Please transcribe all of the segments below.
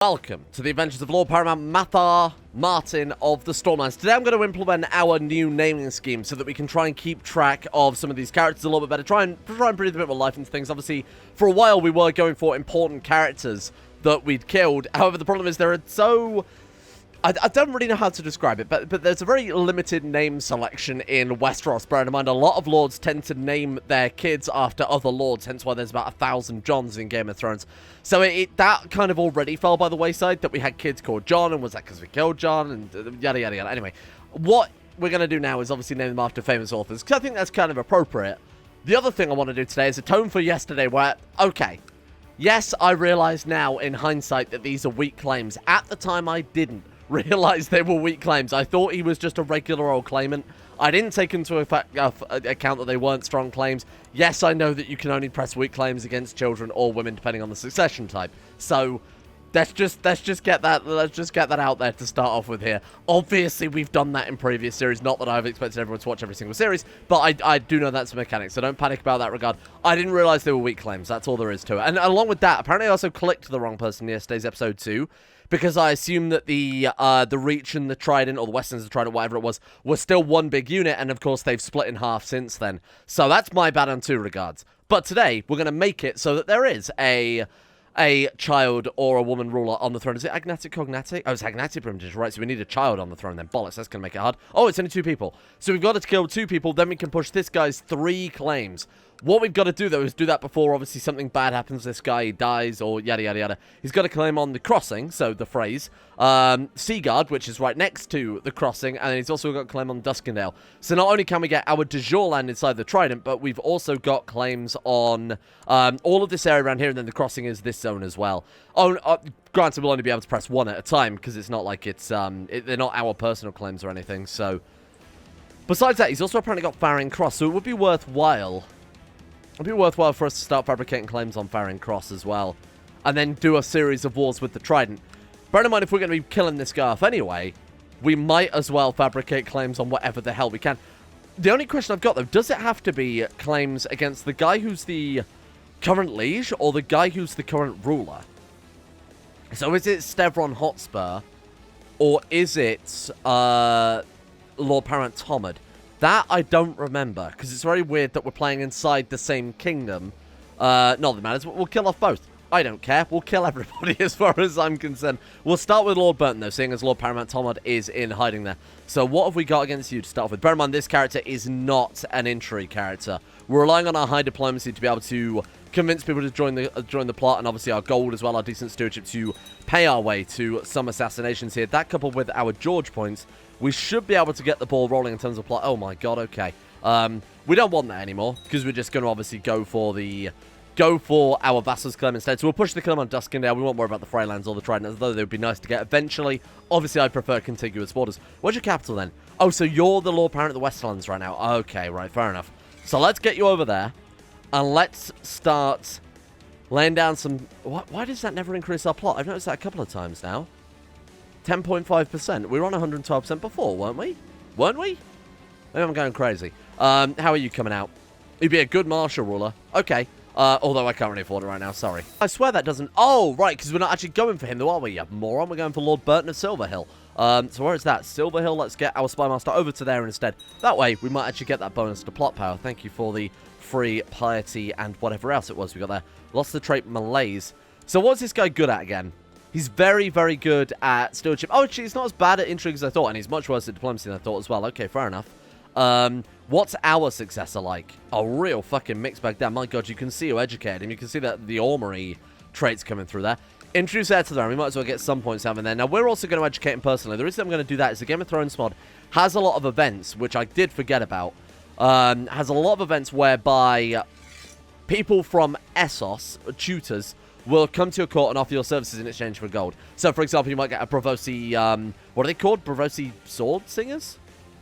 Welcome to the adventures of Lord Paramount Mathar Martin of the Stormlands. Today I'm going to implement our new naming scheme so that we can try and keep track of some of these characters a little bit better. Try and breathe a bit more life into things. Obviously, for a while we were going for important characters that we'd killed. However, the problem is there are so... I don't really know how to describe it, but there's a very limited name selection in Westeros. Bear in mind, a lot of lords tend to name their kids after other lords, hence why there's about 1,000 Johns in Game of Thrones. So that kind of already fell by the wayside, that we had kids called Jon, and was that because we killed Jon, and yada, yada, yada. Anyway, what we're going to do now is obviously name them after famous authors, because I think that's kind of appropriate. The other thing I want to do today is atone for yesterday where, okay, yes, I realise now in hindsight that these are weak claims. At the time, I didn't realized they were weak claims. I thought he was just a regular old claimant. I didn't take into account that they weren't strong claims. Yes, I know that you can only press weak claims against children or women depending on the succession type. So let's just get that out there to start off with here. Obviously, we've done that in previous series. Not that I've expected everyone to watch every single series, but I do know that's a mechanic, so don't panic about that regard. I didn't realize they were weak claims. That's all there is to it. And along with that, apparently I also clicked the wrong person in yesterday's episode too, because I assumed that the Reach and the Trident, or the Westerlands and the Trident, whatever it was still one big unit, and of course they've split in half since then. So that's my bad on two regards. But today, we're going to make it so that there is a child or a woman ruler on the throne. Is it agnatic cognatic? Oh, it's agnatic primitive, right? So we need a child on the throne then. Bollocks, that's going to make it hard. Oh, it's only 2 people. So we've got to kill 2 people, then we can push this guy's 3 claims. What we've got to do, though, is do that before, obviously, something bad happens. This guy dies, or yada, yada, yada. He's got to claim on the crossing, so the phrase, Seaguard, which is right next to the crossing, and then he's also got to claim on Duskendale. So not only can we get our de jure land inside the Trident, but we've also got claims on all of this area around here, and then the crossing is this zone as well. Oh, granted, we'll only be able to press 1 at a time, because it's not like it's, they're not our personal claims or anything, so... Besides that, he's also apparently got Farring Cross, so it would be worthwhile... It'd be worthwhile for us to start fabricating claims on Farring Cross as well. And then do a series of wars with the Trident. Bear in mind, if we're going to be killing this guy off anyway, we might as well fabricate claims on whatever the hell we can. The only question I've got, though, does it have to be claims against the guy who's the current liege or the guy who's the current ruler? So is it Stevron Hotspur or is it Lord Paramount Tomad? That I don't remember, because it's very weird that we're playing inside the same kingdom. Not that it matters, we'll kill off both. I don't care, we'll kill everybody as far as I'm concerned. We'll start with Lord Burton, though, seeing as Lord Paramount Tomad is in hiding there. So what have we got against you to start off with? Bear in mind, this character is not an intrigue character. We're relying on our high diplomacy to be able to convince people to join the plot, and obviously our gold as well, our decent stewardship, to pay our way to some assassinations here. That coupled with our George points, we should be able to get the ball rolling in terms of plot. Oh my god, okay. We don't want that anymore, because we're just going to obviously go for our vassals claim instead. So we'll push the claim on Duskendale. We won't worry about the Freylands or the Trident, although they would be nice to get eventually. Obviously, I prefer contiguous borders. Where's your capital then? Oh, so you're the Lord Paramount of the Westerlands right now. Okay, right, fair enough. So let's get you over there, and let's start laying down some... Why does that never increase our plot? I've noticed that a couple of times now. 10.5%. We were on 112% before, weren't we? Weren't we? Maybe I'm going crazy. How are you coming out? You'd be a good Marshal ruler. Okay. Although I can't really afford it right now, sorry. I swear that doesn't... Oh, right, because we're not actually going for him, though, are we, you moron? We're going for Lord Burton of Silverhill. So where is that? Silverhill, let's get our Spymaster over to there instead. That way, we might actually get that bonus to plot power. Thank you for the free piety and whatever else it was we got there. Lost the trait malaise. So what's this guy good at again? He's very, very good at stewardship. Oh, actually, he's not as bad at intrigue as I thought, and he's much worse at diplomacy than I thought as well. Okay, fair enough. What's our successor like? A real fucking mixed bag there. My god, you can see who educated him. You can see that the Ormery traits coming through there. Introduce heir to the throne. We might as well get some points out of there. Now, we're also going to educate him personally. The reason I'm going to do that is the Game of Thrones mod has a lot of events, which I did forget about. Has a lot of events whereby people from Essos, tutors, will come to your court and offer your services in exchange for gold. So, for example, you might get a Bravosi, what are they called? Bravosi sword singers?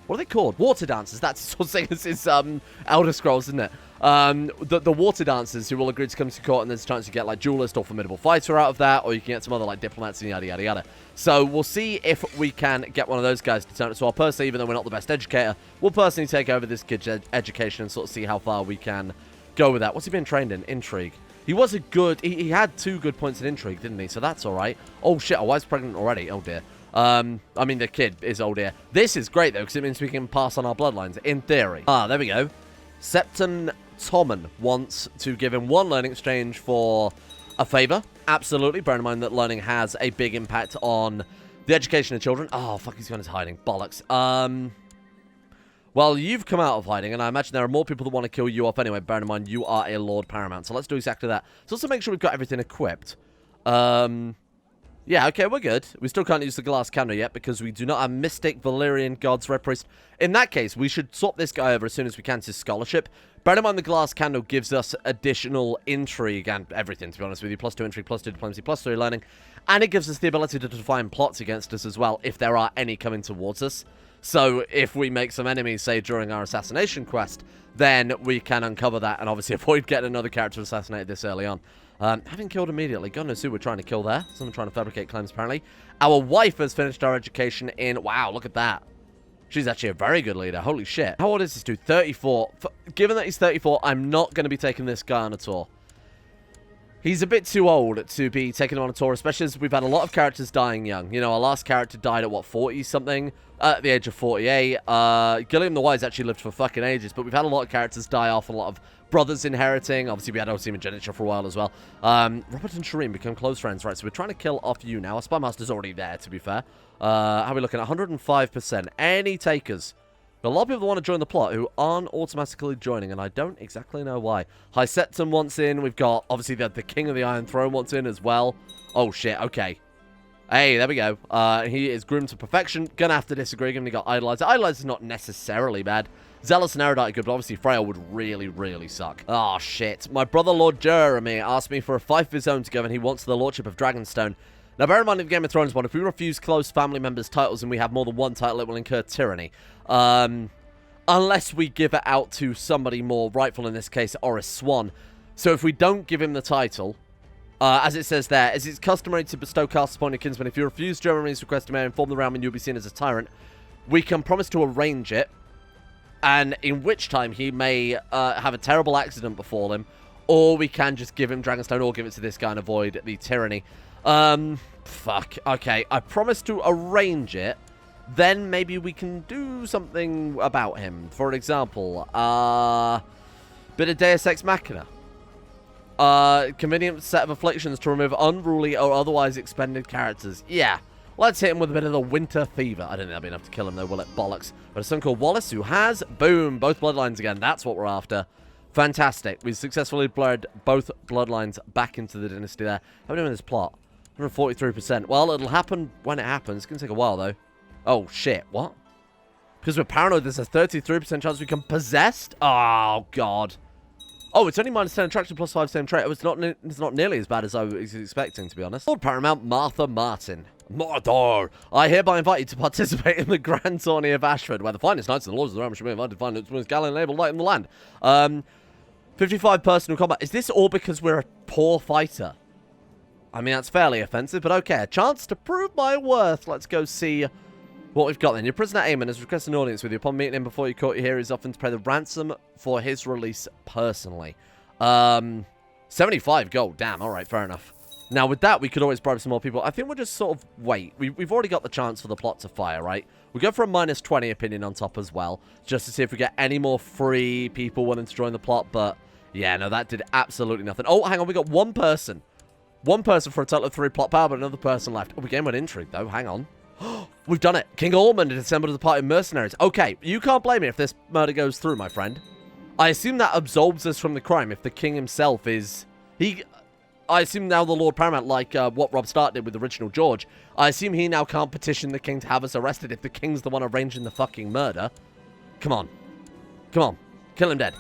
What are they called? Water dancers. That's sword singers is Elder Scrolls, isn't it? The water dancers who will agree to come to court, and there's a chance you get like duelist or formidable fighter out of that, or you can get some other like diplomats and yada yada yada. So we'll see if we can get one of those guys to turn it. So I'll personally, even though we're not the best educator, we'll personally take over this kid's education and sort of see how far we can go with that. What's he been trained in? Intrigue. He was a good... He had 2 good points in intrigue, didn't he? So that's all right. Oh, shit. Our wife's pregnant already. Oh, dear. I mean, the kid is old here. This is great, though, because it means we can pass on our bloodlines, in theory. Ah, there we go. Septon Tommen wants to give him 1 learning exchange for a favor. Absolutely. Bear in mind that learning has a big impact on the education of children. Oh, fuck, he's gone into hiding. Bollocks. Well, you've come out of hiding, and I imagine there are more people that want to kill you off anyway. Bear in mind, you are a Lord Paramount. So let's do exactly that. Let's also make sure we've got everything equipped. Yeah, okay, we're good. We still can't use the glass cannon yet because we do not have Mystic, Valyrian, Gods, Red Priest. In that case, we should swap this guy over as soon as we can to Scholarship. Bear in mind the glass candle gives us additional intrigue and everything, to be honest with you. +2 intrigue, +2 diplomacy, +3 learning. And it gives us the ability to define plots against us as well, if there are any coming towards us. So if we make some enemies, say, during our assassination quest, then we can uncover that and obviously avoid getting another character assassinated this early on. Having killed immediately. God knows who we're trying to kill there. Someone trying to fabricate claims, apparently. Our wife has finished our education in... Wow, look at that. She's actually a very good leader. Holy shit. How old is this dude? 34. Given that he's 34, I'm not going to be taking this guy on a tour. He's a bit too old to be taking him on a tour, especially as we've had a lot of characters dying young. You know, our last character died at, what, 40-something? At the age of 48. Gilliam the Wise actually lived for fucking ages, but we've had a lot of characters die off, a lot of brothers inheriting. Obviously, we had Osim and Geniture for a while as well. Robert and Shireen become close friends, right? So we're trying to kill off you now. Our Spy Master's already there, to be fair. How are we looking at? 105%. Any takers? A lot of people that want to join the plot who aren't automatically joining, and I don't exactly know why. High Septon wants in. We've got, obviously, the King of the Iron Throne wants in as well. Oh, shit. Okay. Hey, there we go. He is groomed to perfection. Gonna have to disagree, given he got Idolized. Idolized is not necessarily bad. Zealous and Erudite are good, but obviously Frail would really, really suck. Oh, shit. My brother, Lord Jeremy, asked me for a fight of his own to go, and he wants the Lordship of Dragonstone. Now, bear in mind in Game of Thrones 1, if we refuse close family members' titles and we have more than 1 title, it will incur tyranny. Unless we give it out to somebody more rightful, in this case, Oris Swan. So if we don't give him the title... as it says there, as it's customary to bestow castles upon your kinsman, if you refuse Jeremy's request, you may inform the realm and you'll be seen as a tyrant. We can promise to arrange it, and in which time he may have a terrible accident befall him, or we can just give him Dragonstone or give it to this guy and avoid the tyranny. Fuck. Okay, I promise to arrange it, then maybe we can do something about him. For example, bit of Deus Ex Machina. Convenient set of afflictions to remove unruly or otherwise expended characters. Yeah, let's hit him with a bit of the winter fever. I don't think that'll be enough to kill him, though, will it? Bollocks. But a son called Wallace who has, boom, both bloodlines again. That's what we're after. Fantastic. We've successfully blurred both bloodlines back into the dynasty there. How are we doing this plot? 143%. Well, it'll happen when it happens. It's going to take a while, though. Oh, shit. What? Because we're paranoid, there's a 33% chance we can possessed? Oh, God. Oh, it's only -10 attraction, +5 same trait. It's not nearly as bad as I was expecting, to be honest. Lord Paramount Martha Martin. Mordor! I hereby invite you to participate in the Grand Tourney of Ashford, where the finest knights and the lords of the realm should be invited to find its most gallant and able light in the land. 55 personal combat. Is this all because we're a poor fighter? I mean, that's fairly offensive, but okay. A chance to prove my worth. Let's go see what we've got then. Your prisoner Aemon has requested an audience with you. Upon meeting him before you court you here, he's often to pay the ransom for his release personally. 75 gold. Damn, alright, fair enough. Now, with that, we could always bribe some more people. I think we'll just sort of wait. We've already got the chance for the plot to fire, right? We'll go for a -20 opinion on top as well, just to see if we get any more free people willing to join the plot, but yeah, no, that did absolutely nothing. Oh, hang on, we got one person. One person for a total of 3 plot power, but another person left. Oh, we gained 1 intrigue, though. Hang on. We've done it. King Ormond has assembled a party of mercenaries. Okay, you can't blame me if this murder goes through, my friend. I assume that absolves us from the crime if the king himself is... I assume now the Lord Paramount, like what Rob Stark did with the original George, I assume he now can't petition the king to have us arrested if the king's the one arranging the fucking murder. Come on. Come on. Kill him dead.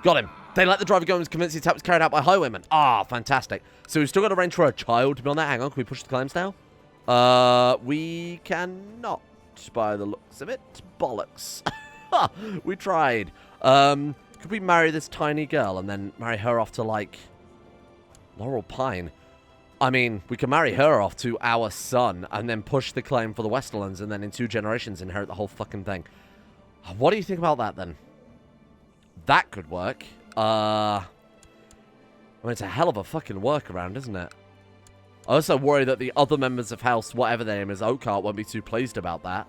Got him. They let the driver go and was convinced the attack was carried out by highwaymen. Ah, fantastic. So we've still got to arrange for a child to be on that. Hang on, can we push the claims now? We cannot, by the looks of it. Bollocks. We tried. Could we marry this tiny girl and then marry her off to, like, Laurel Pine? I mean, we can marry her off to our son and then push the claim for the Westerlands and then in 2 generations inherit the whole fucking thing. What do you think about that, then? That could work. I mean, it's a hell of a fucking workaround, isn't it? I also worry that the other members of House, whatever their name is, AGOT, won't be too pleased about that.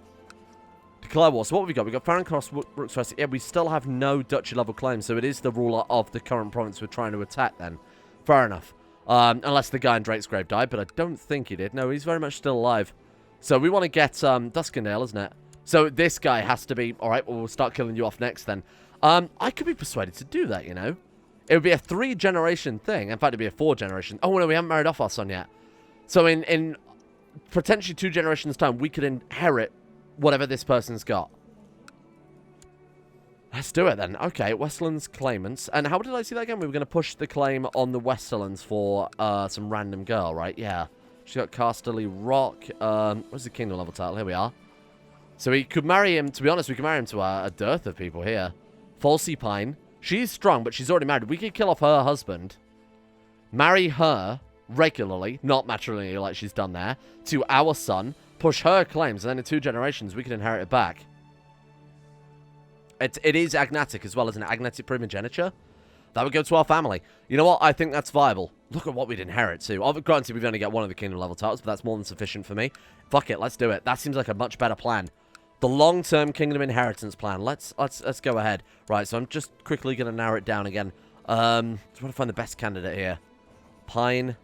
Declare war. So what have we got? We've got Farron Cross, Rooks West. Yeah, we still have no duchy level claims, so it is the ruler of the current province we're trying to attack then. Fair enough. Unless the guy in Drake's Grave died, but I don't think he did. No, he's very much still alive. So we want to get Duskendale, isn't it? So this guy has to be... Alright, well, we'll start killing you off next then. I could be persuaded to do that, you know? It would be a 3-generation thing. In fact, it'd be a 4-generation. Oh, no, we haven't married off our son yet. So in potentially 2 generations' time, we could inherit whatever this person's got. Let's do it then. Okay, Westerlands claimants. And how did I see that again? We were going to push the claim on the Westerlands for some random girl, right? Yeah. She got Casterly Rock. What's the kingdom level title? Here we are. So we could marry him. To be honest, we could marry him to a dearth of people here. Falsey Pine. She's strong, but she's already married. We could kill off her husband. Marry her regularly, not matrimonially like she's done there, to our son. Push her claims, and then in 2 generations, we can inherit it back. It is agnatic as well as an agnatic primogeniture. That would go to our family. You know what? I think that's viable. Look at what we'd inherit too. Granted, we've only got one of the kingdom level titles, but that's more than sufficient for me. Fuck it, let's do it. That seems like a much better plan. The long-term kingdom inheritance plan. Let's go ahead. Right, so I'm just quickly going to narrow it down again. Just want to find the best candidate here. Pine.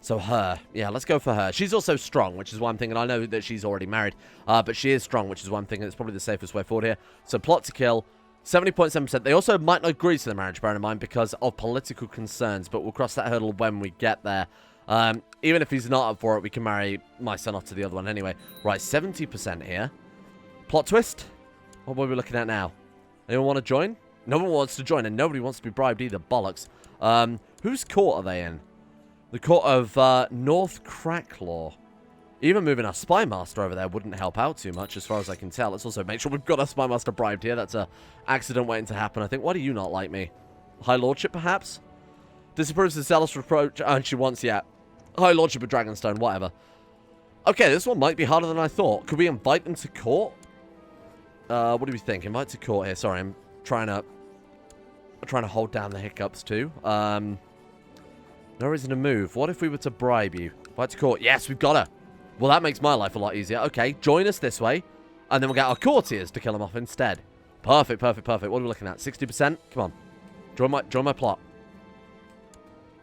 So her. Yeah, let's go for her. She's also strong, which is why I'm thinking. I know that she's already married, but she is strong, which is why I'm thinking it's probably the safest way forward here. So plot to kill. 70.7%. They also might not agree to the marriage, bear in mind, because of political concerns, but we'll cross that hurdle when we get there. Even if he's not up for it, we can marry my son off to the other one anyway. Right, 70% here. Plot twist? What are we looking at now? Anyone want to join? No one wants to join, and nobody wants to be bribed either. Bollocks. Whose court are they in? The court of North Cracklaw. Even moving our Spy Master over there wouldn't help out too much, as far as I can tell. Let's also make sure we've got our Spy Master bribed here. That's an accident waiting to happen, I think. Why do you not like me? High Lordship, perhaps? Disapproves the zealous reproach, and she wants, yeah. High Lordship of Dragonstone, whatever. Okay, this one might be harder than I thought. Could we invite them to court? What do we think? Invite to court here. Sorry, I'm trying to hold down the hiccups too. No reason to move. What if we were to bribe you? Invite to court. Yes, we've got her. Well, that makes my life a lot easier. Okay, join us this way, and then we'll get our courtiers to kill him off instead. Perfect. What are we looking at? 60%? Come on. Join my plot.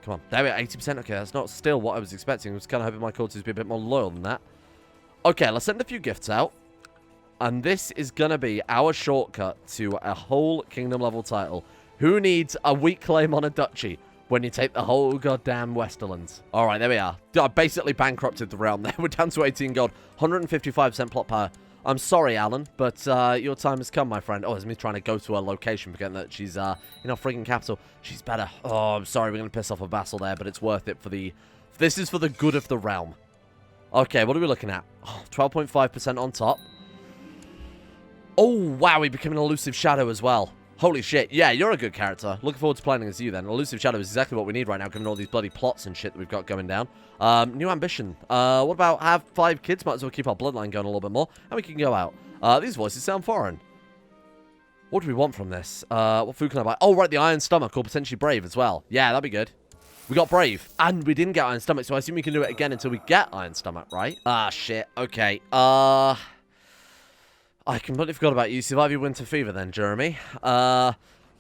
Come on. There we are, 80%. Okay, that's not still what I was expecting. I was kind of hoping my courtiers would be a bit more loyal than that. Okay, let's send a few gifts out. And this is going to be our shortcut to a whole kingdom level title. Who needs a weak claim on a duchy when you take the whole goddamn Westerlands? Alright, there we are. I basically bankrupted the realm there. We're down to 18 gold. 155% plot power. I'm sorry, Alan, but your time has come, my friend. Oh, it's me trying to go to her location, forgetting that she's in our friggin' capital. She's better. Oh, I'm sorry, we're going to piss off a vassal there, but it's worth it for the... This is for the good of the realm. Okay, what are we looking at? Oh, 12.5% on top. Oh, wow, we became an elusive shadow as well. Holy shit. Yeah, you're a good character. Looking forward to playing as you then. Elusive Shadow is exactly what we need right now, given all these bloody plots and shit that we've got going down. New ambition. What about have 5 kids? Might as well keep our bloodline going a little bit more, and we can go out. These voices sound foreign. What do we want from this? What food can I buy? Oh, right, the Iron Stomach, or potentially Brave as well. Yeah, that'd be good. We got Brave, and we didn't get Iron Stomach, so I assume we can do it again until we get Iron Stomach, right? Ah, shit. Okay. I completely forgot about you. Survive your winter fever then, Jeremy.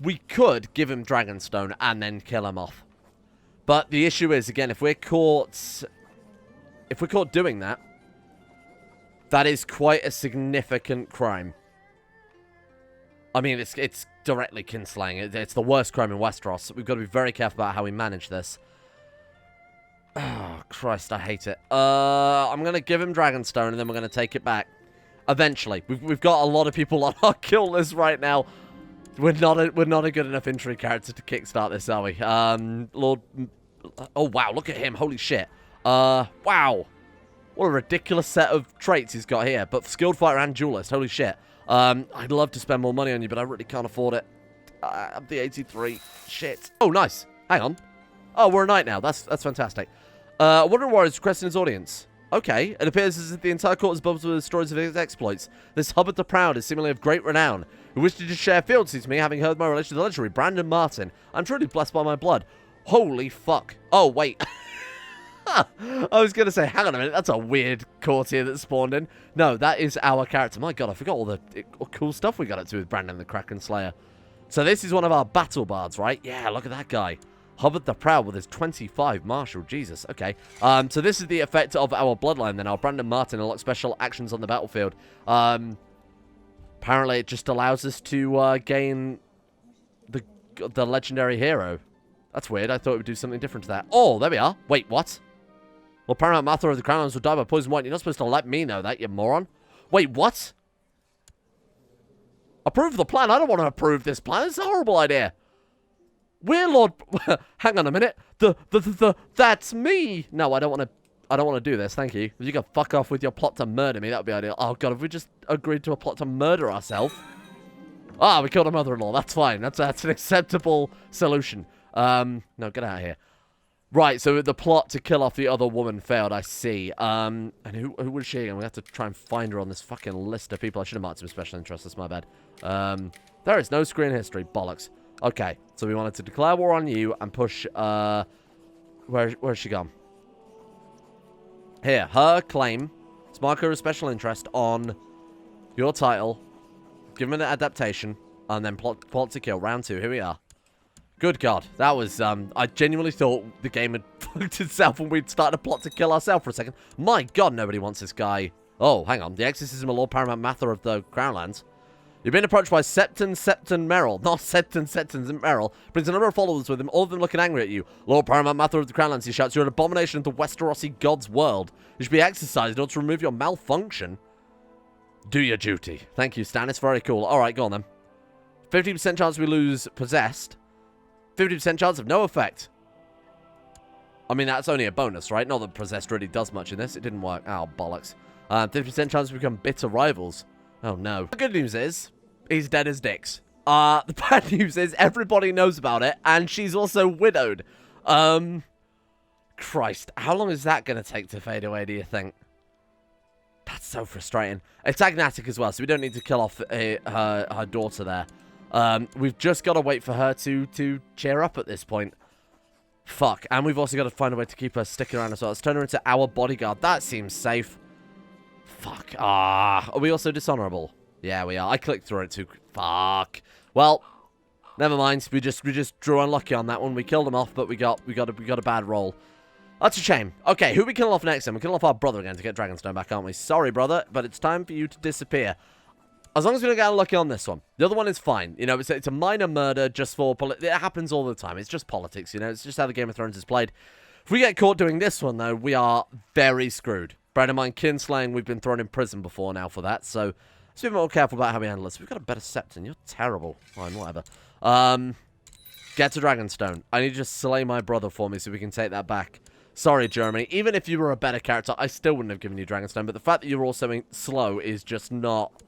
We could give him Dragonstone and then kill him off. But the issue is, again, if we're caught doing that, that is quite a significant crime. I mean, it's directly kinslaying. It's the worst crime in Westeros. We've got to be very careful about how we manage this. Oh, Christ, I hate it. I'm going to give him Dragonstone, and then we're going to take it back. Eventually. We've got a lot of people on our kill list right now. We're not a good enough infantry character to kickstart this, are we? Lord... Oh, wow, look at him. Holy shit. Wow. What a ridiculous set of traits he's got here. But skilled fighter and duelist. Holy shit. I'd love to spend more money on you, but I really can't afford it. I'm the 83. Shit. Oh, nice. Hang on. Oh, we're a knight now. That's fantastic. Wandering Warriors requesting his audience. Okay, it appears as if the entire court is buzzed with stories of his exploits. This Hubbard the Proud is seemingly of great renown, who wished to share fealty to me, having heard my relation to the legendary Brandon Martin. I'm truly blessed by my blood. Holy fuck. Oh, wait. I was going to say, hang on a minute, that's a weird courtier that spawned in. No, that is our character. My god, I forgot all the cool stuff we got up to with Brandon the Kraken Slayer. So this is one of our battle bards, right? Yeah, look at that guy. Hubbard the Proud with his 25 Marshal. Jesus, okay. So this is the effect of our Bloodline then. Our Brandon Martin unlocks special actions on the battlefield. Apparently it just allows us to gain the legendary hero. That's weird. I thought it would do something different to that. Oh, there we are. Wait, what? Well, Paramount Master of the Crownlands will die by poison white. You're not supposed to let me know that, you moron. Wait, what? Approve the plan? I don't want to approve this plan. It's a horrible idea. We're Lord... Hang on a minute. That's me. No, I don't want to do this. Thank you. If you can fuck off with your plot to murder me, that would be ideal. Oh, God, have we just agreed to a plot to murder ourselves? Ah, we killed a mother-in-law. That's fine. That's an acceptable solution. No, get out of here. Right, so the plot to kill off the other woman failed, I see. And who was she? I'm going to have to try and find her on this fucking list of people. I should have marked some special interests. That's my bad. There is no screen history. Bollocks. Okay, so we wanted to declare war on you and push, where's she gone? Here, her claim. Let's mark her as special interest on your title. Give him an adaptation. And then plot to kill. Round 2. Here we are. Good God. That was, I genuinely thought the game had fucked itself when we'd started a plot to kill ourselves for a second. My God, nobody wants this guy. Oh, hang on. The exorcism of Lord Paramount Master of the Crownlands. You've been approached by Septon Merrill. Not Septon Merrill. Brings a number of followers with him, all of them looking angry at you. Lord Paramount Master of the Crownlands, he shouts, you're an abomination of the Westerosi God's world. You should be exercised in order to remove your malfunction. Do your duty. Thank you, Stan. It's very cool. Alright, go on then. 50% chance we lose possessed. 50% chance of no effect. I mean, that's only a bonus, right? Not that possessed really does much in this. It didn't work. Oh, bollocks. 50% chance we become bitter rivals. Oh, no. The good news is, he's dead as dicks. The bad news is, everybody knows about it, and she's also widowed. Christ. How long is that going to take to fade away, do you think? That's so frustrating. It's agnatic as well, so we don't need to kill off her daughter there. We've just got to wait for her to cheer up at this point. Fuck. And we've also got to find a way to keep her sticking around as well. Let's turn her into our bodyguard. That seems safe. Fuck. Ah. Are we also dishonorable? Yeah, we are. I clicked through it too. Fuck. Well, never mind. We just drew unlucky on that one. We killed him off, but we got a bad roll. That's a shame. Okay, who are we killing off next then? We're killing off our brother again to get Dragonstone back, aren't we? Sorry, brother, but it's time for you to disappear. As long as we don't get unlucky on this one. The other one is fine. You know, it's a minor murder just for... It happens all the time. It's just politics, you know? It's just how the Game of Thrones is played. If we get caught doing this one, though, we are very screwed. Bear in mind, kinslaying, we've been thrown in prison before now for that, so let's be more careful about how we handle this. We've got a better Septon. You're terrible. Fine, whatever. Get to Dragonstone. I need you to slay my brother for me so we can take that back. Sorry, Germany. Even if you were a better character, I still wouldn't have given you Dragonstone, but the fact that you're also slow is just not...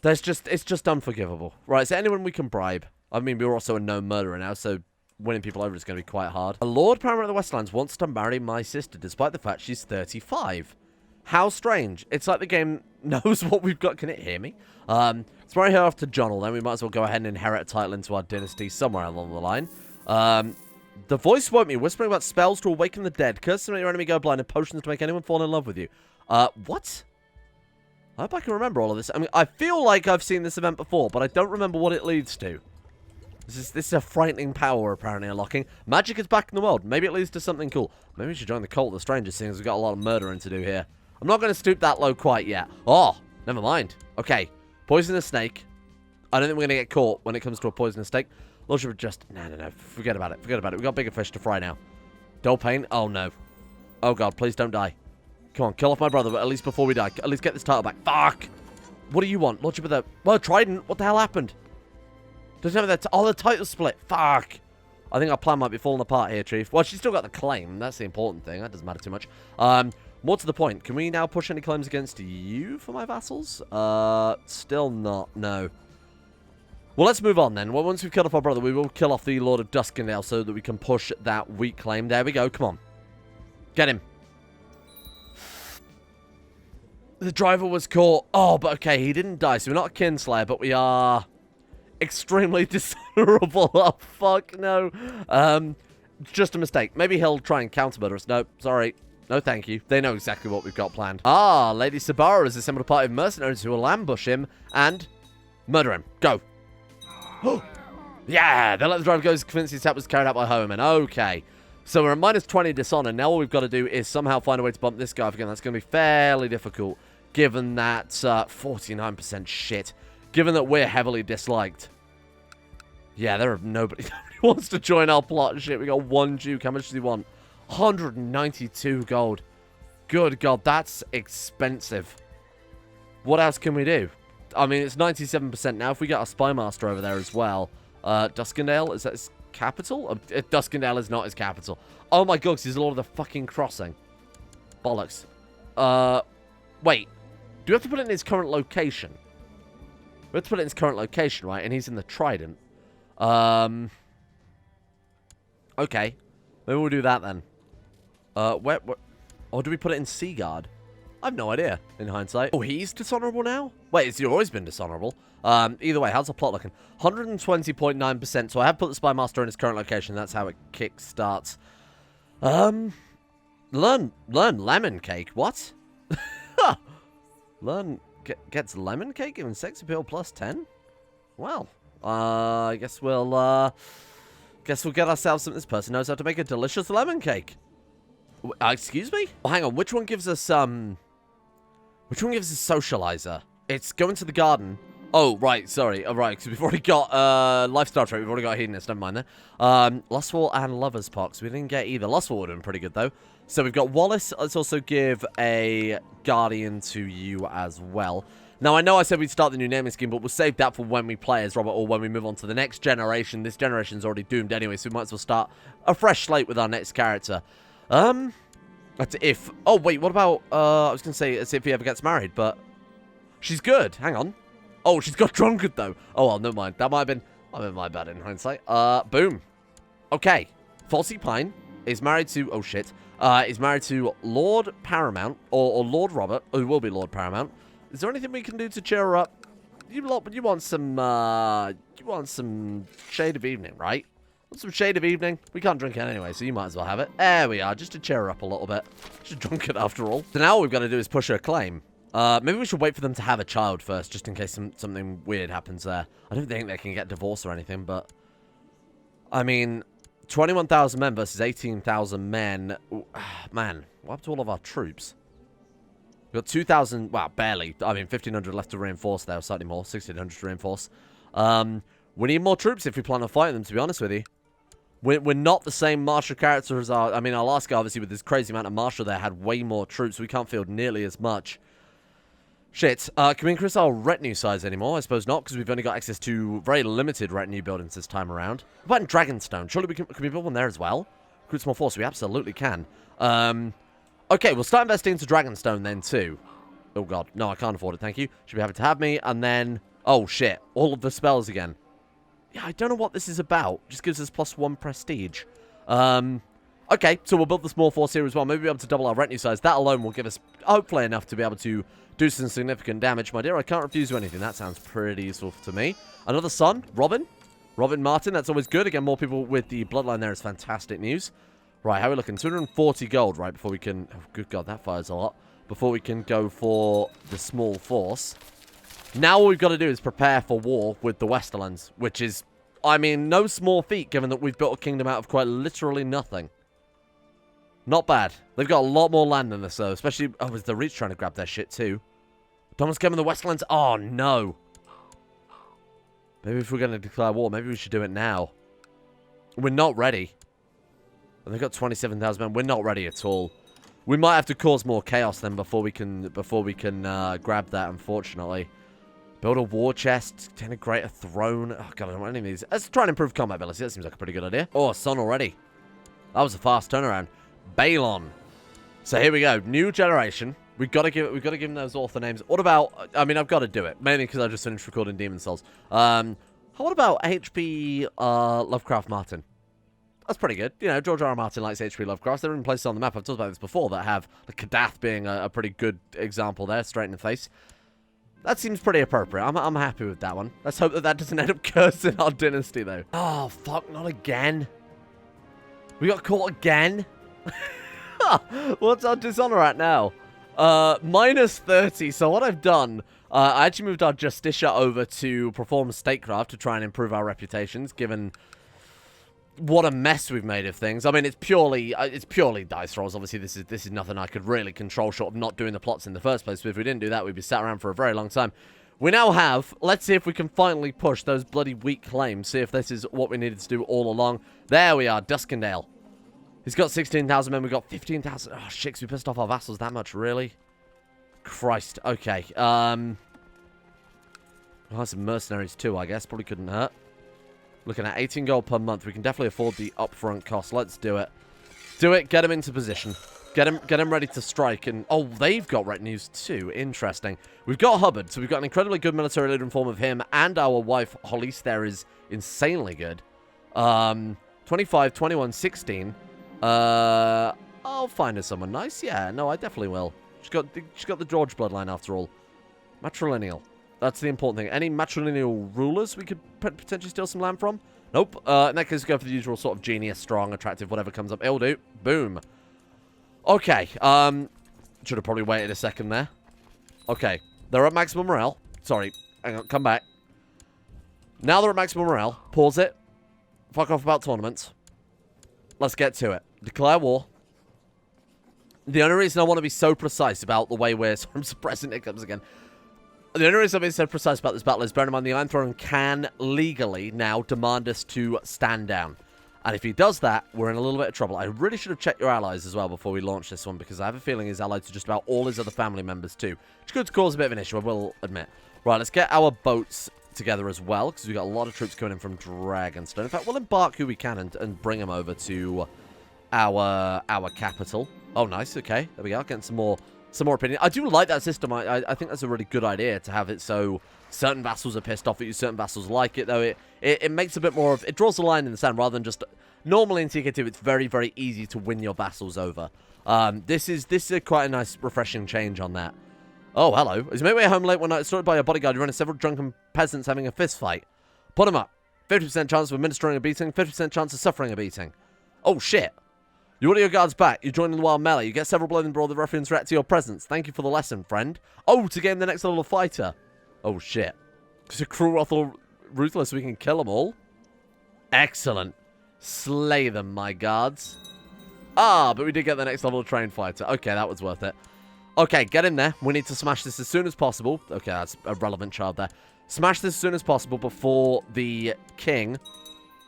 It's just unforgivable. Right, so anyone we can bribe. I mean, we're also a known murderer now, so winning people over is going to be quite hard. A Lord Paramount of the Westerlands wants to marry my sister, despite the fact she's 35. How strange. It's like the game knows what we've got. Can it hear me? Let's marry her off to John, then we might as well go ahead and inherit a title into our dynasty somewhere along the line. The voice woke me, whispering about spells to awaken the dead, curses to make your enemy go blind, and potions to make anyone fall in love with you. What? I hope I can remember all of this. I mean, I feel like I've seen this event before, but I don't remember what it leads to. This is a frightening power, apparently, unlocking. Magic is back in the world. Maybe it leads to something cool. Maybe we should join the cult of the strangers, seeing as we've got a lot of murdering to do here. I'm not going to stoop that low quite yet. Oh, never mind. Okay, poisonous snake. I don't think we're going to get caught when it comes to a poisonous snake. Lordship just... No. Forget about it. Forget about it. We've got bigger fish to fry now. Dull pain? Oh, no. Oh, God, please don't die. Come on, kill off my brother, but at least before we die. At least get this title back. Fuck! What do you want? Lordship of the... Well, Trident. What the hell happened? Doesn't have that... Oh, the title split. Fuck! I think our plan might be falling apart here, Chief. Well, she's still got the claim. That's the important thing. That doesn't matter too much. More to the point. Can we now push any claims against you for my vassals? Still not. No. Well, let's move on then. Well, once we've killed off our brother, we will kill off the Lord of Duskendale so that we can push that weak claim. There we go. Come on. Get him. The driver was caught. Oh, but okay, he didn't die, so we're not a kinslayer, but we are extremely dishonorable. Oh, fuck, no. Just a mistake. Maybe he'll try and counter-murder us. No, sorry. No, thank you. They know exactly what we've got planned. Ah, Lady Sabara has assembled a party of mercenaries who will ambush him and murder him. Go. Yeah, they'll let the driver go as convinced his attack was carried out by Homan. Okay. So we're at minus 20 dishonor. Now all we've got to do is somehow find a way to bump this guy up again. That's going to be fairly difficult, given that 49% shit. Given that we're heavily disliked. Yeah, there are nobody wants to join our plot and shit. We got one Duke. How much does he want? 192 gold. Good God, that's expensive. What else can we do? I mean, it's 97% now. If we get our Spy Master over there as well. Duskendale, is that his capital? Duskendale is not his capital. Oh my God, he's Lord of the fucking Crossing. Bollocks. Wait. Do we have to put it in his current location? We have to put it in his current location, right? And he's in the Trident. Okay. Maybe we'll do that then. Where, or do we put it in Seaguard? I have no idea, in hindsight. Oh, he's dishonorable now? Wait, has he always been dishonorable? Either way, how's the plot looking? 120.9%, so I have put the Spy Master in his current location. That's how it kick-starts. Learn lemon cake. What? Gets lemon cake given sex appeal plus 10? Well, I guess we'll get ourselves something. This person knows how to make a delicious lemon cake. Excuse me? Oh, hang on. Which one gives us Which one gives us socializer? It's going to the garden. Oh, right. Sorry. Oh, right. Because we've already got lifestyle trait. We've already got hedonist. Never mind there. Lustful and lover's pox. We didn't get either. Lustful would have been pretty good though. So we've got Wallace. Let's also give a guardian to you as well. Now, I know I said we'd start the new naming scheme, but we'll save that for when we play as Robert or when we move on to the next generation. This generation's already doomed anyway, so we might as well start a fresh slate with our next character. That's if... Oh, wait, what about... I was going to say, as if he ever gets married, but... She's good. Hang on. Oh, she's got drunkard, though. Oh, well, never mind. That might have been my bad in hindsight. Boom. Okay. Falsey Pine is married to... Oh, shit. Is married to Lord Paramount, or Lord Robert, who will be Lord Paramount. Is there anything we can do to cheer her up? You want some shade of evening, right? Want some shade of evening? We can't drink it anyway, so you might as well have it. There we are, just to cheer her up a little bit. She's drunk it after all. So now all we've got to do is push her claim. Maybe we should wait for them to have a child first, just in case something weird happens there. I don't think they can get divorced or anything, but... I mean, 21,000 men versus 18,000 men. Ooh, man, what happened to all of our troops? We've got 2,000, well, barely. I mean, 1,500 left to reinforce there, slightly more. 1,600 to reinforce. We need more troops if we plan on fighting them, to be honest with you. We're not the same Marshal character as our... I mean, our last guy, obviously, with this crazy amount of Marshal there, had way more troops. We can't field nearly as much. Shit. Can we increase our retinue size anymore? I suppose not, because we've only got access to very limited retinue buildings this time around. What about in Dragonstone? Surely we can we build one there as well? Recruit small force. We absolutely can. Okay, we'll start investing into Dragonstone then, too. Oh, God. No, I can't afford it, thank you. Should be happy to have me. And then... Oh, shit. All of the spells again. Yeah, I don't know what this is about. Just gives us +1 prestige. Okay, so we'll build the small force here as well. Maybe we'll be able to double our retinue size. That alone will give us, hopefully, enough to be able to do some significant damage. My dear, I can't refuse you anything. That sounds pretty useful to me. Another son, Robin. Robin Martin, that's always good. Again, more people with the bloodline there is fantastic news. Right, how are we looking? 240 gold, right, before we can... Oh, good God, that fires a lot. Before we can go for the small force. Now all we've got to do is prepare for war with the Westerlands, which is, I mean, no small feat, given that we've built a kingdom out of quite literally nothing. Not bad. They've got a lot more land than us, though, especially... Oh, is the Reach trying to grab their shit, too? Thomas came in the Westlands. Oh, no. Maybe if we're going to declare war, maybe we should do it now. We're not ready. And they've got 27,000 men. We're not ready at all. We might have to cause more chaos then before we can grab that, unfortunately. Build a war chest. Integrate a throne. Oh, God, I don't want any of these. Let's try and improve combat ability. That seems like a pretty good idea. Oh, a son already. That was a fast turnaround. Balon. So here we go. New generation. We've got to give them those author names. What about... I mean, I've got to do it. Mainly because I just finished recording Demon Souls. What about HP Lovecraft Martin? That's pretty good. You know, George R. R. Martin likes H.P. Lovecraft. There are even places on the map, I've talked about this before, that have the Kadath being a pretty good example there, straight in the face. That seems pretty appropriate. I'm happy with that one. Let's hope that that doesn't end up cursing our dynasty, though. Oh, fuck, not again. We got caught again? What's our dishonor at now? Minus 30. So what I've done, I actually moved our Justicia over to perform statecraft to try and improve our reputations, given what a mess we've made of things. I mean, it's purely dice rolls. Obviously, this is nothing I could really control short of not doing the plots in the first place. But if we didn't do that, we'd be sat around for a very long time. We now have, let's see if we can finally push those bloody weak claims. See if this is what we needed to do all along. There we are, Duskendale. He's got 16,000 men. We've got 15,000. Oh, shit, we pissed off our vassals that much, really? Christ. Okay. Oh, some mercenaries too, I guess. Probably couldn't hurt. Looking at 18 gold per month. We can definitely afford the upfront cost. Let's do it. Do it. Get him into position. Get him ready to strike. And oh, they've got retinues too. Interesting. We've got Hubbard, so we've got an incredibly good military leader in form of him, and our wife Hollis there is insanely good. 25, 21, 16. I'll find her someone nice. Yeah, no, I definitely will. She's got the George bloodline after all. Matrilineal. That's the important thing. Any matrilineal rulers we could potentially steal some land from? Nope. In that case, go for the usual sort of genius, strong, attractive, whatever comes up. It'll do. Boom. Okay. Should have probably waited a second there. Okay. They're at maximum morale. Sorry. Hang on. Come back. Now they're at maximum morale. Pause it. Fuck off about tournaments. Let's get to it. Declare war. The only reason I want to be so precise about the way we're... Sorry, I'm suppressing hiccups again. The only reason I'm being so precise about this battle is, bearing in mind, the Iron Throne can legally now demand us to stand down. And if he does that, we're in a little bit of trouble. I really should have checked your allies as well before we launch this one, because I have a feeling he's allied to just about all his other family members too. Which could cause a bit of an issue, I will admit. Right, let's get our boats together as well, because we've got a lot of troops coming in from Dragonstone. In fact, we'll embark who we can and bring them over to our capital. Oh, nice. Okay, there we go. Getting some more opinion. I do like that system. I think that's a really good idea to have it so certain vassals are pissed off at you, certain vassals like it, though. It makes a bit more of... It draws a line in the sand rather than just... Normally in CK2, it's very, very easy to win your vassals over. This is quite a nice, refreshing change on that. Oh, hello. He's made way home late one night, sorted by a bodyguard who ran several drunken peasants having a fist fight. Put him up. 50% chance of administering a beating, 50% chance of suffering a beating. Oh, shit. You order your guards back. You join in the wild melee. You get several blows and brawl. The ruffians react to your presence. Thank you for the lesson, friend. Oh, to gain the next level of fighter. Oh, shit. Because you're cruel, ruthless, so we can kill them all. Excellent. Slay them, my guards. Ah, but we did get the next level of trained fighter. Okay, that was worth it. Okay, get in there. We need to smash this as soon as possible. Okay, that's a relevant child there. Smash this as soon as possible before the king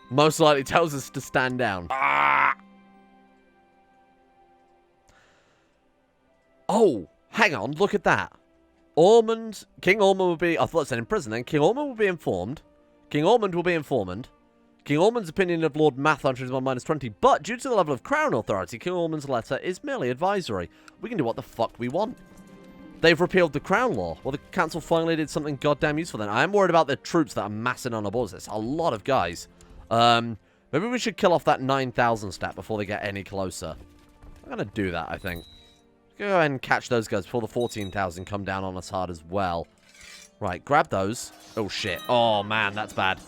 most likely tells us to stand down. Ah! Oh, hang on, look at that. King Ormond will be... I thought it said in prison then. King Ormond will be informed. King Ormond will be informed. King Ormond's opinion of Lord Mathon is on -20, but due to the level of crown authority, King Ormond's letter is merely advisory. We can do what the fuck we want. They've repealed the crown law. Well, the council finally did something goddamn useful then. I am worried about the troops that are massing on our borders. It's a lot of guys. Maybe we should kill off that 9,000 stat before they get any closer. I'm going to do that, I think. Go ahead and catch those guys before the 14,000 come down on us hard as well. Right, grab those. Oh, shit. Oh, man, that's bad.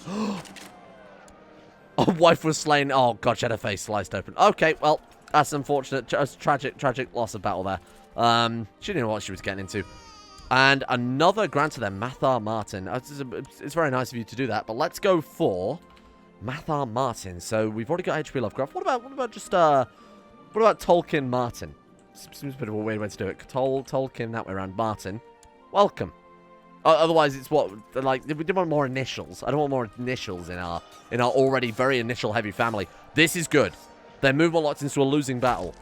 Oh, wife was slain. Oh, God, she had her face sliced open. Okay, well, that's unfortunate. Just tragic loss of battle there. She didn't know what she was getting into. And another grant to them, Mathar Martin. It's very nice of you to do that, but let's go for Mathar Martin. So we've already got HP Lovecraft. What about just, what about Tolkien Martin? Seems a bit of a weird way to do it. Tolkien that way around. Martin. Welcome. Otherwise, it's what, like, we didn't want more initials. I don't want more initials in our already very initial heavy family. This is good. Their movement locked into a losing battle.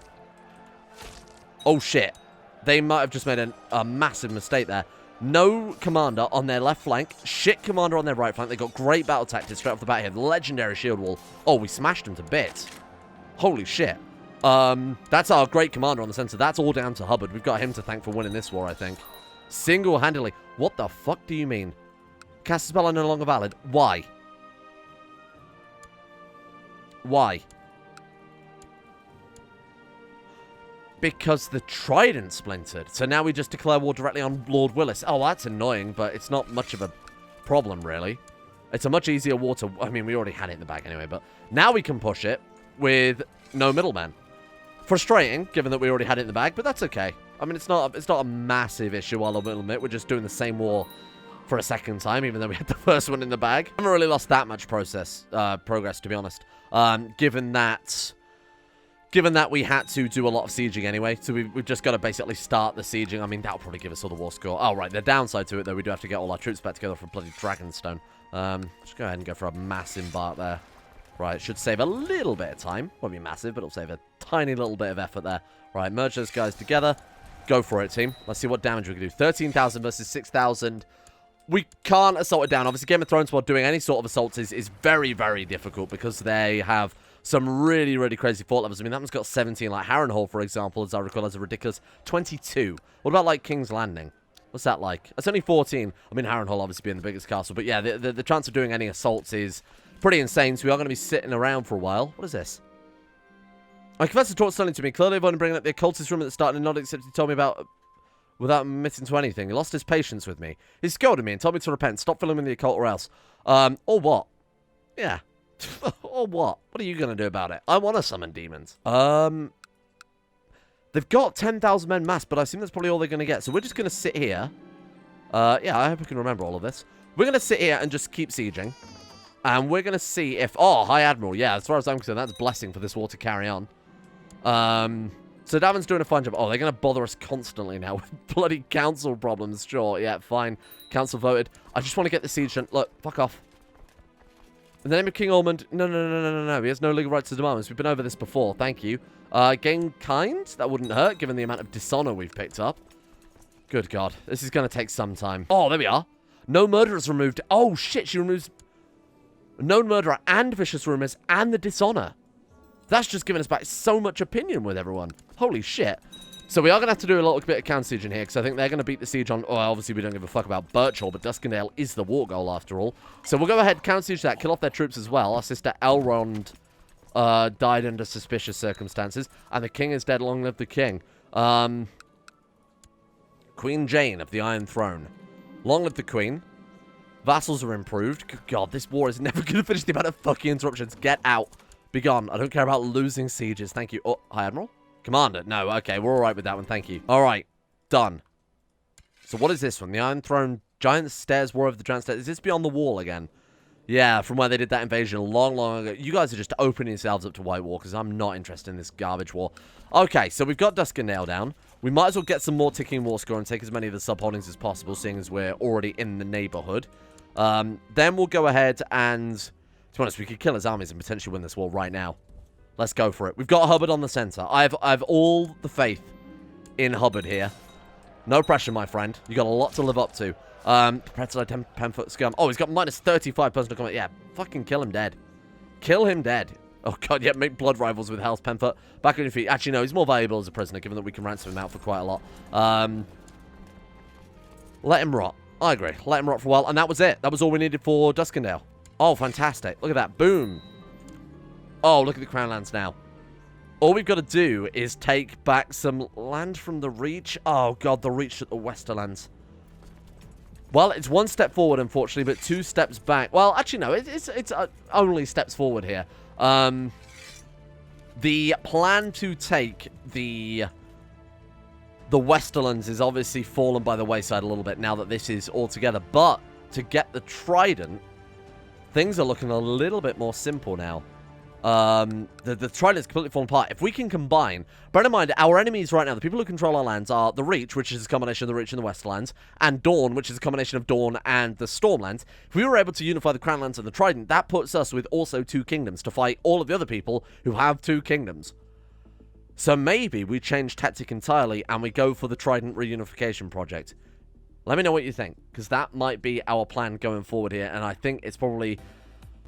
Oh, shit. They might have just made a massive mistake there. No commander on their left flank. Shit commander on their right flank. They got great battle tactics straight off the bat here. Legendary shield wall. Oh, we smashed them to bits. Holy shit. That's our great commander on the center. That's all down to Hubbard. We've got him to thank for winning this war, I think. Single-handedly. What the fuck do you mean? Cast a spell are no longer valid. Why? Why? Because the Trident splintered. So now we just declare war directly on Lord Willis. Oh, that's annoying, but it's not much of a problem, really. It's a much easier war to... I mean, we already had it in the bag anyway, but now we can push it with no middlemen. Frustrating, given that we already had it in the bag, but that's okay. I mean, it's not a massive issue, I'll admit. We're just doing the same war for a second time, even though we had the first one in the bag. I haven't really lost that much progress, to be honest. Given that we had to do a lot of sieging anyway, so we've just got to basically start the sieging. I mean, that'll probably give us all the war score. Oh, right, the downside to it, though, we do have to get all our troops back together for bloody Dragonstone. Just go ahead and go for a mass embark there. Right, should save a little bit of time. Won't be massive, but it'll save a tiny little bit of effort there. Right, merge those guys together. Go for it, team. Let's see what damage we can do. 13,000 versus 6,000. We can't assault it down. Obviously, Game of Thrones, while doing any sort of assaults, is very, very difficult because they have some really, really crazy fort levels. I mean, that one's got 17. Like Harrenhal, for example, as I recall, has a ridiculous 22. What about, like, King's Landing? What's that like? It's only 14. I mean, Harrenhal obviously being the biggest castle. But yeah, the chance of doing any assaults is pretty insane. So we are going to be sitting around for a while. What is this? I confess to talk something to me. Clearly, I've only bringing up the occultist room at the start and not except he told me about... without admitting to anything. He lost his patience with me. He scolded me and told me to repent. Stop filling in the occult or else. Or what? Yeah. Or what? What are you going to do about it? I want to summon demons. They've got 10,000 men massed, but I assume that's probably all they're going to get. So we're just going to sit here. Yeah, I hope we can remember all of this. We're going to sit here and just keep sieging. And we're going to see if... Oh, High Admiral. Yeah, as far as I'm concerned, that's a blessing for this war to carry on. So Davin's doing a fine job. Oh, they're going to bother us constantly now with bloody council problems. Sure, yeah, fine. Council voted. I just want to get the siege done. Look, fuck off. In the name of King Ormond... No. He has no legal rights to demand us. We've been over this before. Thank you. Gain kind? That wouldn't hurt, given the amount of dishonor we've picked up. Good God. This is going to take some time. Oh, there we are. No murderers removed. Oh, shit. She removes known murderer and vicious rumors and the dishonor. That's just giving us back so much opinion with everyone. Holy shit. So we are going to have to do a little bit of counter siege in here, because I think they're going to beat the siege on... Oh, obviously we don't give a fuck about Birchall, but Duskendale is the war goal after all. So we'll go ahead, counter siege that, kill off their troops as well. Our sister Elrond died under suspicious circumstances, and the king is dead. Long live the king. Queen Jane of the Iron Throne. Long live the queen. Vassals are improved. Good God, this war is never going to finish. The amount of fucking interruptions. Get out. Be gone. I don't care about losing sieges. Thank you. Oh, High Admiral? Commander? No, okay, we're alright with that one, thank you. Alright, done. So what is this one? The Iron Throne, Giant Stairs, War of the Giant Stairs. Is this beyond the wall again? Yeah, from where they did that invasion long, long ago. You guys are just opening yourselves up to White War, because I'm not interested in this garbage war. Okay, so we've got Duskendale down. We might as well get some more ticking war score and take as many of the sub-holdings as possible, seeing as we're already in the neighborhood. Then we'll go ahead and... To be honest, we could kill his armies and potentially win this war right now. Let's go for it. We've got Hubbard on the center. I have all the faith in Hubbard here. No pressure, my friend. You got a lot to live up to. Prepared to 10-foot scum. Oh, he's got minus 35 personal combat. Yeah, fucking kill him dead. Kill him dead. Oh, God, yeah, make blood rivals with Hell's Penfoot. Back on your feet. Actually, no, he's more valuable as a prisoner, given that we can ransom him out for quite a lot. Let him rot. I agree. Let him rot for a while. And that was it. That was all we needed for Duskendale. Oh, fantastic. Look at that. Boom. Oh, look at the Crown Lands now. All we've got to do is take back some land from the Reach. Oh, God, the Reach at the Westerlands. Well, it's one step forward, unfortunately, but 2 steps back. Well, actually, no, it's only steps forward here. The plan to take the Westerlands is obviously fallen by the wayside a little bit now that this is all together. But to get the Trident, things are looking a little bit more simple now. The Trident's completely fallen apart. If we can combine... Bear in mind, our enemies right now, the people who control our lands, are the Reach, which is a combination of the Reach and the Westerlands, and Dawn, which is a combination of Dawn and the Stormlands. If we were able to unify the Crown Lands and the Trident, that puts us with also 2 kingdoms to fight all of the other people who have 2 kingdoms. So maybe we change tactic entirely and we go for the Trident reunification project. Let me know what you think, because that might be our plan going forward here, and I think it's probably...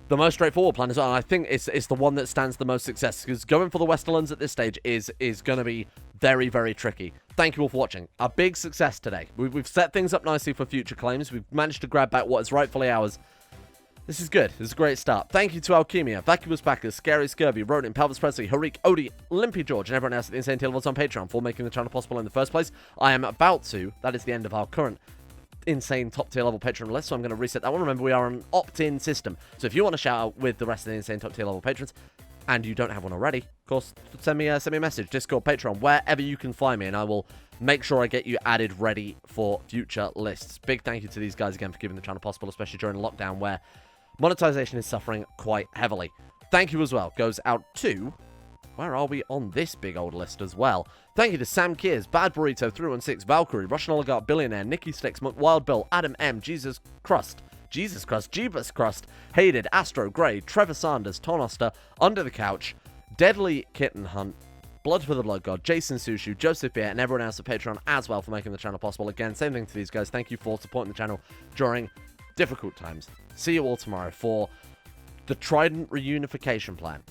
the most straightforward plan as well, and I think it's the one that stands the most success, because going for the Westerlands at this stage is going to be very, very tricky. Thank you all for watching. A big success today. We've set things up nicely for future claims. We've managed to grab back what is rightfully ours. This is good. This is a great start. Thank you to Alchemia, Vacuous Backers, Scary Scurvy, Rodin, Pelvis Presley, Harik, Odie, Limpy George, and everyone else at the Insane Tier levels on Patreon for making the channel possible in the first place. I am about to, that is the end of our current insane top tier level Patreon list, so I'm going to reset that one. Remember, we are an opt-in system, so if you want to shout out with the rest of the insane top tier level patrons, and you don't have one already, of course, send me a message, Discord, Patreon, wherever you can find me, and I will make sure I get you added ready for future lists. Big thank you to these guys again for keeping the channel possible, especially during lockdown where monetization is suffering quite heavily. Thank you as well goes out to, where are we on this big old list as well? Thank you to Sam Kears, Bad Burrito, 316, Valkyrie, Russian Oligarch Billionaire, Nikki Sticks, Wild Bill, Adam M, Jesus Crust, Jeebus Crust, Hated, Astro Grey, Trevor Sanders, Tonoster, Under the Couch, Deadly Kitten Hunt, Blood for the Blood God, Jason Sushu, Joseph Beer, and everyone else at Patreon as well for making the channel possible. Again, same thing to these guys. Thank you for supporting the channel during difficult times. See you all tomorrow for the Trident reunification plan.